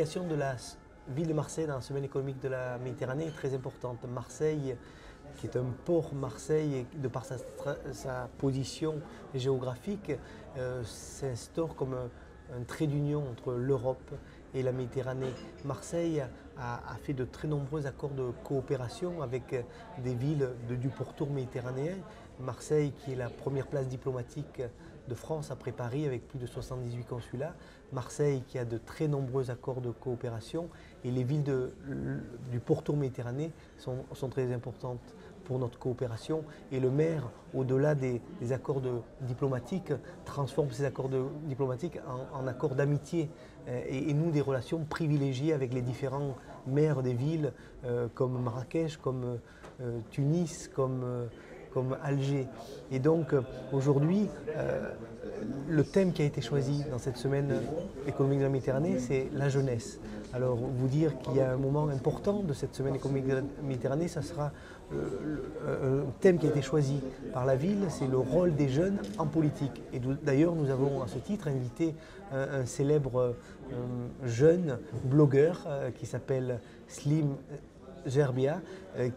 l'implication de la ville de Marseille dans la semaine économique de la Méditerranée est très importante. Marseille, qui est un port, Marseille, de par sa position géographique, s'instaure comme un trait d'union entre l'Europe et la Méditerranée. Marseille a fait de très nombreux accords de coopération avec des villes du pourtour méditerranéen. Marseille, qui est la première place diplomatique de France après Paris avec plus de 78 consulats. Marseille qui a de très nombreux accords de coopération et les villes du pourtour méditerranéen sont très importantes pour notre coopération et le maire, au-delà des accords diplomatiques, transforme ces accords diplomatiques en accords d'amitié et noue des relations privilégiées avec les différents maires des villes comme Marrakech, comme Tunis, comme Alger. Et donc aujourd'hui, le thème qui a été choisi dans cette semaine économique de la Méditerranée, c'est la jeunesse. Alors vous dire qu'il y a un moment important de cette semaine économique de la Méditerranée, ça sera un thème qui a été choisi par la ville, c'est le rôle des jeunes en politique. Et d'ailleurs, nous avons à ce titre invité un célèbre jeune blogueur qui s'appelle Slim Gerbia,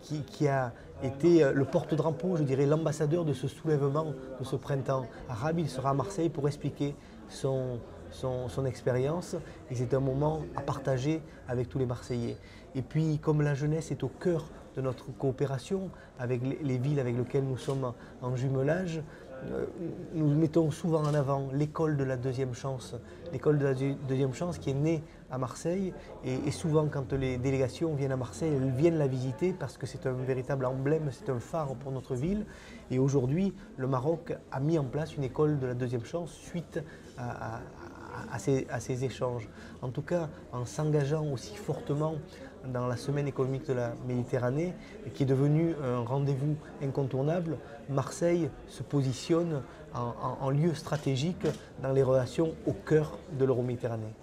qui a été le porte-drapeau, je dirais l'ambassadeur de ce soulèvement de ce printemps arabe. Il sera à Marseille pour expliquer son expérience et c'est un moment à partager avec tous les Marseillais. Et puis comme la jeunesse est au cœur de notre coopération avec les villes avec lesquelles nous sommes en jumelage, nous mettons souvent en avant l'école de la deuxième chance. L'école de la deuxième chance qui est née à Marseille et souvent quand les délégations viennent à Marseille, elles viennent la visiter parce que c'est un véritable emblème, c'est un phare pour notre ville. Et aujourd'hui, le Maroc a mis en place une école de la deuxième chance suite à ces échanges. En tout cas, en s'engageant aussi fortement dans la semaine économique de la Méditerranée, qui est devenue un rendez-vous incontournable, Marseille se positionne en lieu stratégique dans les relations au cœur de l'Euroméditerranée.